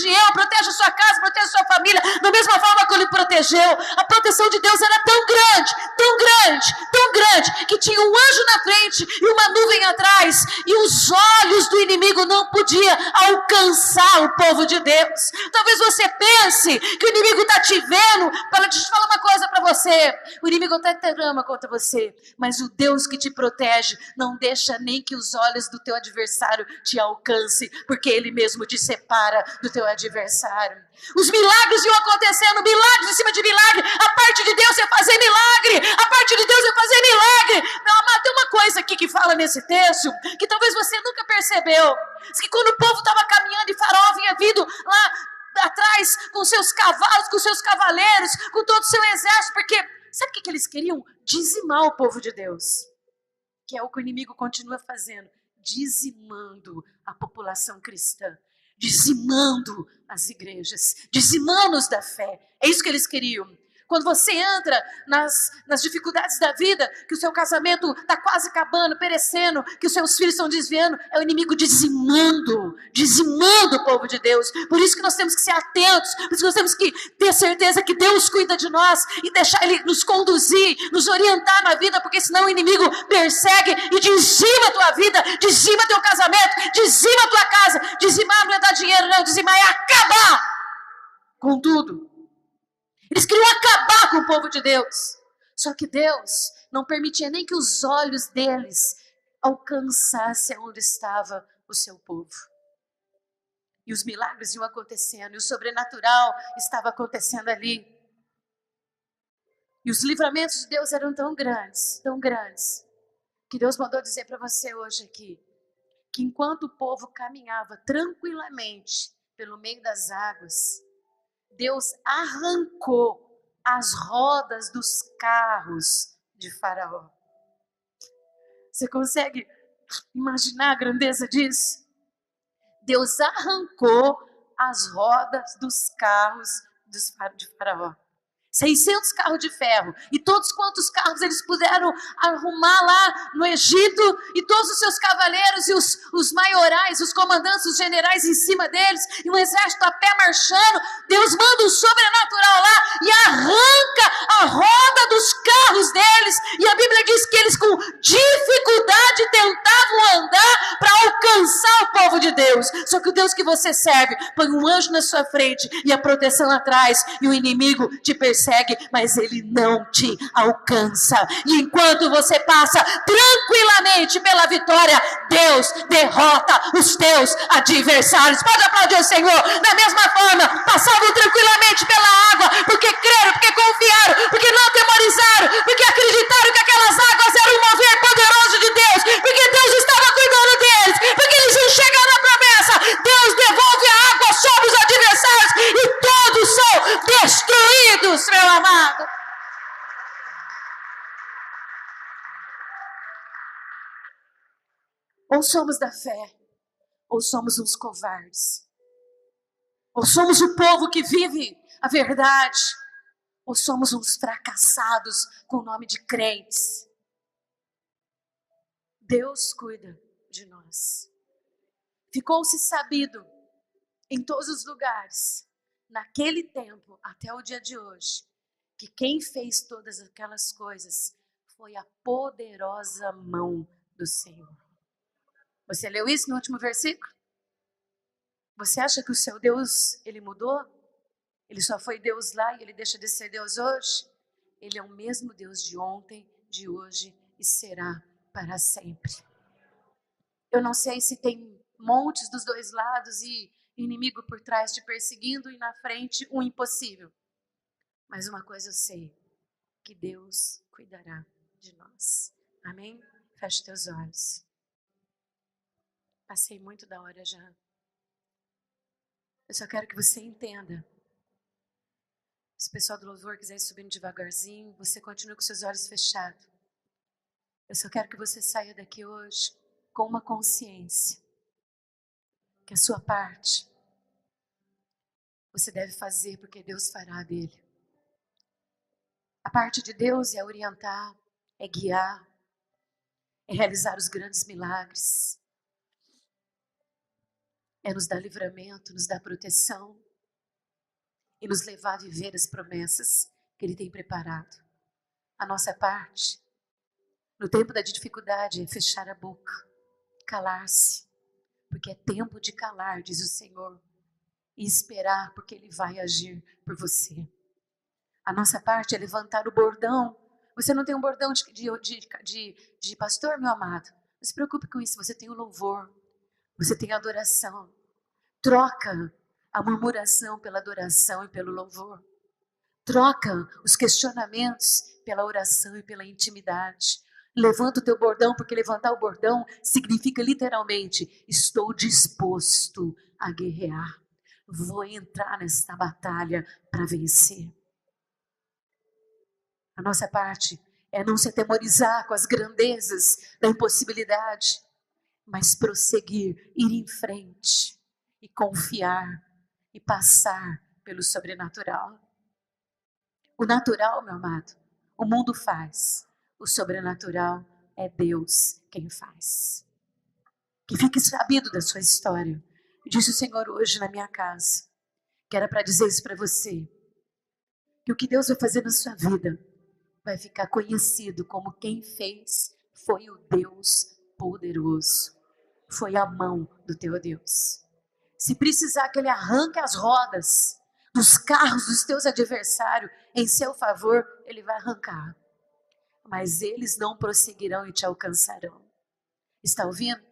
eu, protege a sua casa, protege a sua família, da mesma forma que Ele protegeu. A proteção de Deus era tão grande, tão grande, tão grande, que tinha um anjo na frente e uma nuvem atrás, e os olhos do inimigo não podiam alcançar o povo de Deus. Talvez você pense que o inimigo está te vendo. Deixa eu falar uma coisa para você: o inimigo até trama contra você, mas o Deus que te protege não deixa nem que os olhos do teu adversário te alcance, porque Ele mesmo te separa do teu adversário. Os milagres iam acontecendo, milagres em cima de milagre. A parte de Deus é fazer milagre, a parte de Deus é fazer milagre. Meu amado, tem uma coisa aqui que fala nesse texto, que talvez você nunca percebeu, que quando o povo estava caminhando e Faraó vinha vindo lá atrás com seus cavalos, com seus cavaleiros, com todo o seu exército, porque sabe o que eles queriam? Dizimar o povo de Deus, que é o que o inimigo continua fazendo, dizimando a população cristã, dizimando as igrejas, dizimando-os da fé. É isso que eles queriam. Quando você entra nas dificuldades da vida, que o seu casamento está quase acabando, perecendo, que os seus filhos estão desviando, é o inimigo dizimando o povo de Deus. Por isso que nós temos que ser atentos, por isso que nós temos que ter certeza que Deus cuida de nós e deixar Ele nos conduzir, nos orientar na vida, porque senão o inimigo persegue e dizima a tua vida, dizima teu casamento, dizima a tua casa. Dizimar não é dar dinheiro, não, dizimar é acabar com tudo. Eles queriam acabar com o povo de Deus. Só que Deus não permitia nem que os olhos deles alcançassem onde estava o seu povo. E os milagres iam acontecendo, e o sobrenatural estava acontecendo ali. E os livramentos de Deus eram tão grandes, que Deus mandou dizer para você hoje aqui, que enquanto o povo caminhava tranquilamente pelo meio das águas, Deus arrancou as rodas dos carros de Faraó. Você consegue imaginar a grandeza disso? Deus arrancou as rodas dos carros de Faraó. 600 carros de ferro, e todos quantos carros eles puderam arrumar lá no Egito, e todos os seus cavaleiros e os maiorais, os comandantes, os generais em cima deles, e um exército a pé marchando. Deus manda um sobrenatural lá e arranca a roda dos carros deles, e a Bíblia diz que eles com dificuldade tentavam andar para alcançar o povo de Deus. Só que o Deus que você serve põe um anjo na sua frente e a proteção atrás, e o inimigo te persegue, mas ele não te alcança. E enquanto você passa tranquilamente pela vitória, Deus derrota os teus adversários. Pode aplaudir o Senhor. Da mesma forma, passavam tranquilamente pela água, porque creram, porque confiaram, porque não atemorizaram, porque acreditaram que aquelas águas eram um mover poderoso de Deus, porque Deus estava cuidando deles, porque eles iam chegar na promessa. Deus devolve a água sobre os adversários e todos são destruídos, meu amado. Ou somos da fé, ou somos uns covardes. Ou somos o povo que vive a verdade, ou somos uns fracassados com o nome de crentes. Deus cuida de nós. Ficou-se sabido em todos os lugares, naquele tempo até o dia de hoje, que quem fez todas aquelas coisas foi a poderosa mão do Senhor. Você leu isso no último versículo? Você acha que o seu Deus, ele mudou? Ele só foi Deus lá e ele deixa de ser Deus hoje? Ele é o mesmo Deus de ontem, de hoje e será para sempre. Eu não sei se tem montes dos dois lados e inimigo por trás te perseguindo e na frente um impossível. Mas uma coisa eu sei, que Deus cuidará de nós. Amém? Feche teus olhos. Passei muito da hora já. Eu só quero que você entenda. Se o pessoal do louvor quiser ir subindo devagarzinho, você continua com seus olhos fechados. Eu só quero que você saia daqui hoje com uma consciência que a sua parte você deve fazer porque Deus fará dele. A parte de Deus é orientar, é guiar, é realizar os grandes milagres, é nos dar livramento, nos dar proteção e nos levar a viver as promessas que Ele tem preparado. A nossa parte, no tempo da dificuldade, é fechar a boca, calar-se, porque é tempo de calar, diz o Senhor, e esperar, porque Ele vai agir por você. A nossa parte é levantar o bordão. Você não tem um bordão de pastor, meu amado? Não se preocupe com isso, você tem o louvor, você tem a adoração. Troca a murmuração pela adoração e pelo louvor. Troca os questionamentos pela oração e pela intimidade. Levanta o teu bordão, porque levantar o bordão significa literalmente: estou disposto a guerrear. Vou entrar nesta batalha para vencer. A nossa parte é não se atemorizar com as grandezas da impossibilidade, mas prosseguir, ir em frente e confiar e passar pelo sobrenatural. O natural, meu amado, o mundo faz. O sobrenatural é Deus quem faz. Que fique sabido da sua história. Disse o Senhor hoje na minha casa, que era para dizer isso para você, que o que Deus vai fazer na sua vida vai ficar conhecido como quem fez foi o Deus poderoso. Foi a mão do teu Deus. Se precisar que Ele arranque as rodas dos carros dos teus adversários em seu favor, Ele vai arrancar. Mas eles não prosseguirão e te alcançarão. Está ouvindo?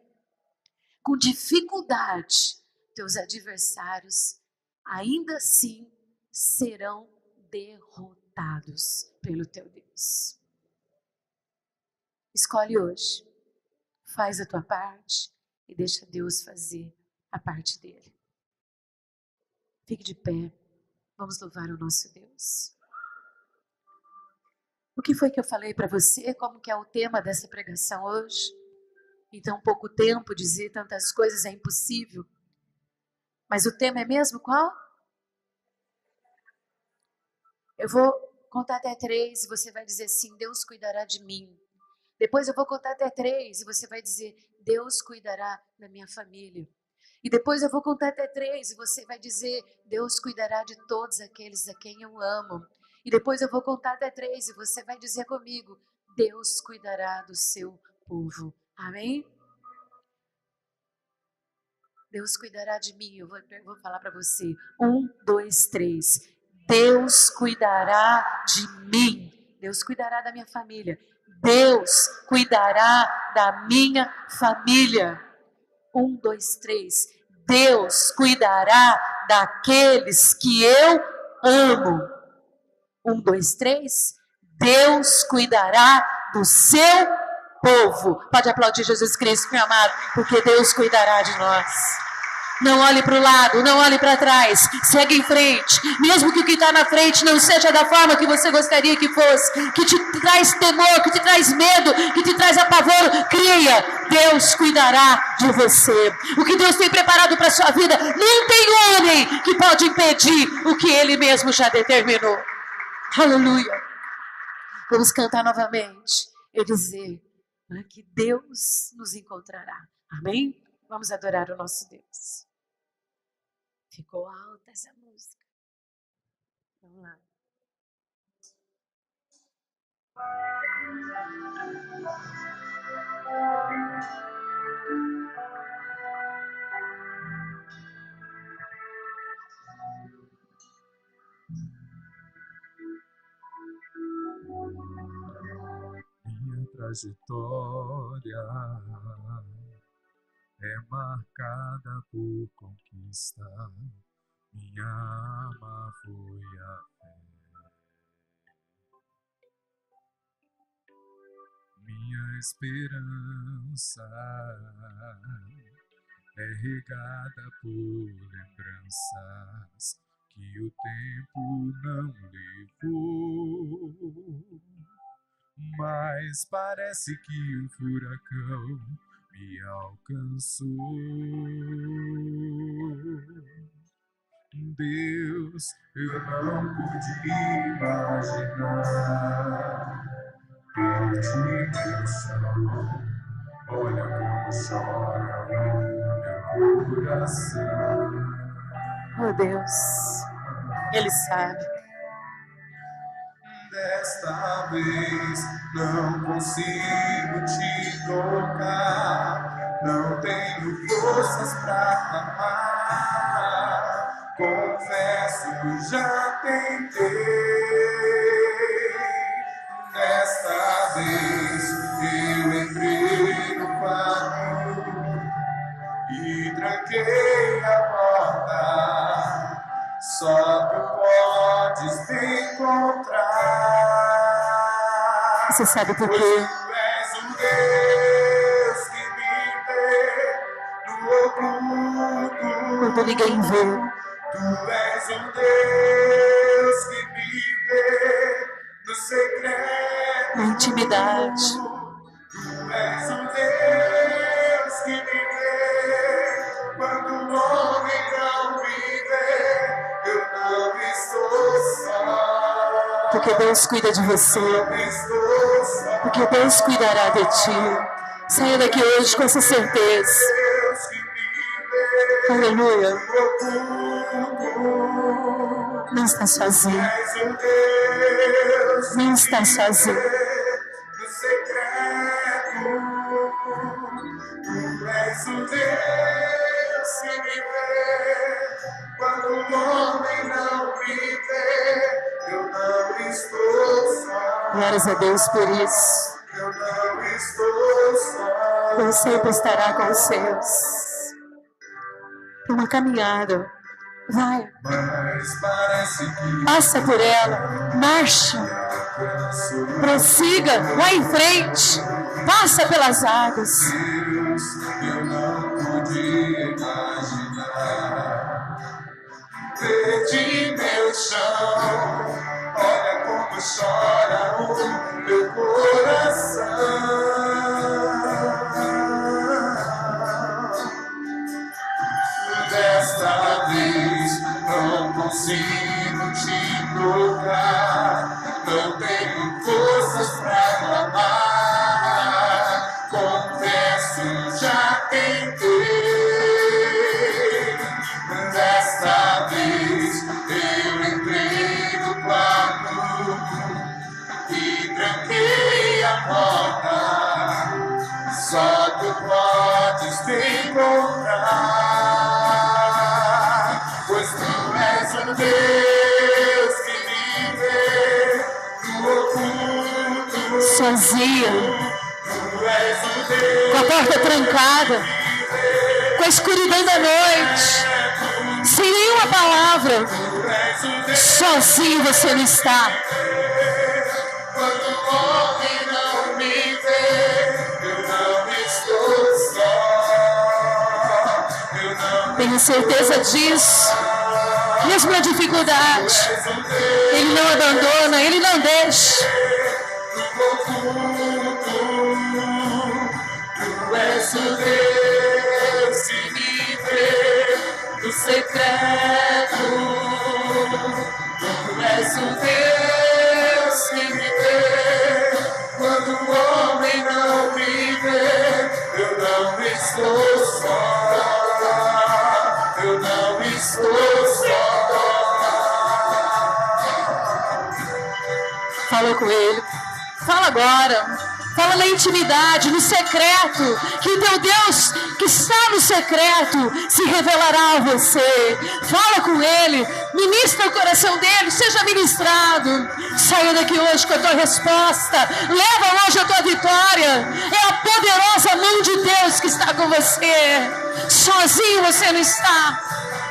Com dificuldade, teus adversários ainda assim serão derrotados pelo teu Deus. Escolhe hoje. Faz a tua parte e deixa Deus fazer a parte dele. Fique de pé. Vamos louvar o nosso Deus. O que foi que eu falei para você? Como que é o tema dessa pregação hoje? Em tão pouco tempo dizer tantas coisas é impossível. Mas o tema é mesmo qual? Eu vou contar até 3 e você vai dizer assim: Deus cuidará de mim. Depois eu vou contar até 3 e você vai dizer: Deus cuidará da minha família. E depois eu vou contar até 3 e você vai dizer: Deus cuidará de todos aqueles a quem eu amo. E depois eu vou contar até 3 e você vai dizer comigo: Deus cuidará do seu povo. Amém? Deus cuidará de mim. Eu vou falar para você. 1, 2, 3. Deus cuidará de mim. Deus cuidará da minha família. Deus cuidará da minha família. 1, 2, 3. Deus cuidará daqueles que eu amo. 1, 2, 3. Deus cuidará do seu povo. Pode aplaudir Jesus Cristo, meu amado, porque Deus cuidará de nós. Não olhe para o lado, não olhe para trás, segue em frente, mesmo que o que está na frente não seja da forma que você gostaria que fosse, que te traz temor, que te traz medo, que te traz apavoro, creia, Deus cuidará de você. O que Deus tem preparado para a sua vida, não tem homem que pode impedir o que Ele mesmo já determinou. Aleluia. Vamos cantar novamente e dizer, né, que Deus nos encontrará. Amém? Vamos adorar o nosso Deus. Ficou alta essa música. Vamos lá.
trajetória é marcada por conquista. Minha arma foi a fé. Minha esperança é regada por lembranças que o tempo não levou. Mas parece que um furacão me alcançou. Deus, eu não pude imaginar. Perdi meu chão, olha como chora o meu coração.
Oh Deus, Ele sabe.
Desta vez não consigo te tocar, não tenho forças pra clamar. Confesso, já tentei. Desta vez eu entrei no quarto e tranquei a porta. Só tu podes me encontrar.
Você sabe por quê?
Tu és o Deus que me vê no oculto.
Quando ninguém vê.
Tu és o Deus que me vê no secreto.
Na intimidade.
Tu és o Deus que me vê quando o homem não me vê. Eu não estou só.
Porque Deus cuida de você. Porque Deus cuidará de ti. Saia daqui hoje com essa certeza. Aleluia. Não está sozinho. Não está sozinho.
No secreto, tu és o Deus que me vê. Quando o homem não me vê, eu não estou só.
Glórias a Deus por isso.
Eu não estou só.
Deus sempre estará com os seus. Uma caminhada. Vai.
Mas parece que
passa por ela. Marcha. Prossiga. Vai em frente. Passa pelas águas.
Deus, eu não podia imaginar. Perdi meu chão. Olha como chora o meu coração. Desta vez não consigo te tocar, não tenho forças pra clamar. Confesso, já tentei. Desta vez eu entrei no quarto e tranquei a porta. Só tu podes me encontrar, pois tu és o Deus que me vê no oculto.
Sozinha.
Tu és o Deus
com a porta trancada, com a escuridão da noite, sem nenhuma palavra. Sozinho você não está.
Quando o homem não me vê, eu não estou só. Eu não
Tenho certeza disso. Mesmo na dificuldade, Ele não abandona, Ele não deixa.
Tu és o Deus que me vê no secreto. Tu és o Deus que me vê quando o homem não me vê. Eu não estou só. Eu não estou só.
Fala com Ele. Fala agora.
Fala na intimidade, no secreto, que o teu Deus que está no secreto se revelará a você. Fala com Ele, ministra o coração dele, seja ministrado. Saia daqui hoje com a tua resposta, leva hoje a tua vitória. É a poderosa mão de Deus que está com você. Sozinho você não está.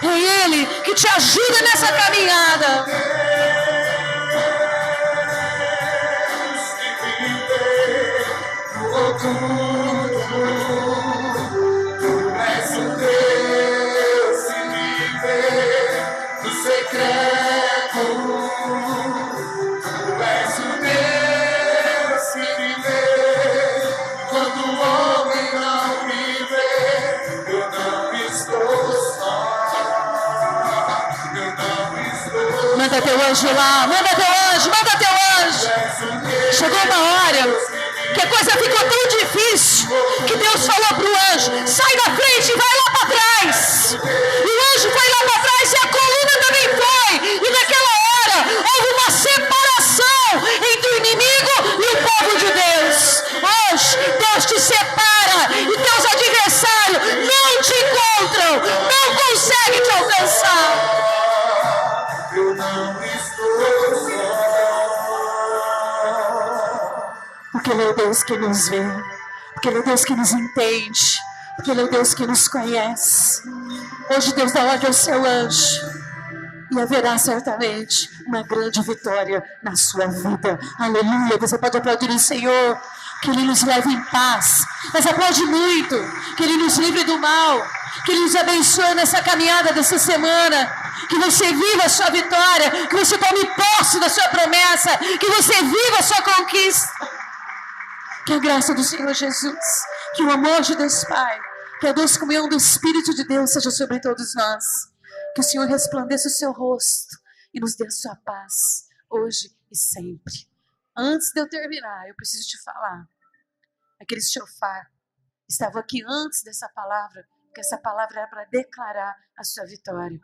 É Ele que te ajuda nessa caminhada.
Tu és o Deus que me vê no secreto. Tu és o Deus que me vê quando o homem não me vê. Eu não estou só. Eu não estou.
Manda teu anjo lá, manda teu anjo, manda teu anjo. Chegou uma hora que a coisa ficou tão difícil que Deus falou para o anjo: sai da frente e vai lá para trás. E o anjo foi lá para trás e a coluna também foi. E naquela hora houve uma separação entre o inimigo e o povo de Deus. Hoje Deus te separa e teus adversários não te encontram, não conseguem te alcançar.
Eu não estou só.
Porque Ele é o Deus que nos vê, porque Ele é o Deus que nos entende, porque Ele é o Deus que nos conhece. Hoje Deus dá ordem ao seu anjo e haverá certamente uma grande vitória na sua vida. Aleluia, você pode aplaudir o Senhor, que Ele nos leve em paz, mas aplaude muito, que Ele nos livre do mal, que Ele nos abençoe nessa caminhada dessa semana, que você viva a sua vitória, que você tome posse da sua promessa, que você viva a sua conquista. Que a graça do Senhor Jesus, que o amor de Deus Pai, que a doce comunhão do Espírito de Deus seja sobre todos nós. Que o Senhor resplandeça o seu rosto e nos dê a sua paz, hoje e sempre. Antes de eu terminar, eu preciso te falar. Aquele shofar estava aqui antes dessa palavra, porque essa palavra era para declarar a sua vitória.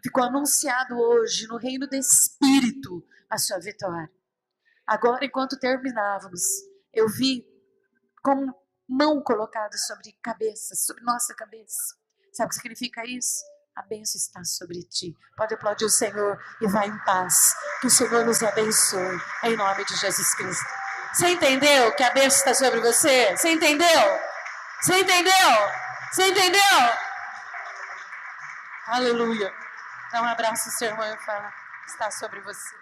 Ficou anunciado hoje no reino do Espírito a sua vitória. Agora, enquanto terminávamos, eu vi como mão colocada sobre cabeça, sobre nossa cabeça. Sabe o que significa isso? A bênção está sobre ti. Pode aplaudir o Senhor e vai em paz. Que o Senhor nos abençoe, em nome de Jesus Cristo. Você entendeu que a bênção está sobre você? Você entendeu? Você entendeu? Você entendeu? Aleluia. Dá um abraço ao seu irmão e fala: está sobre você.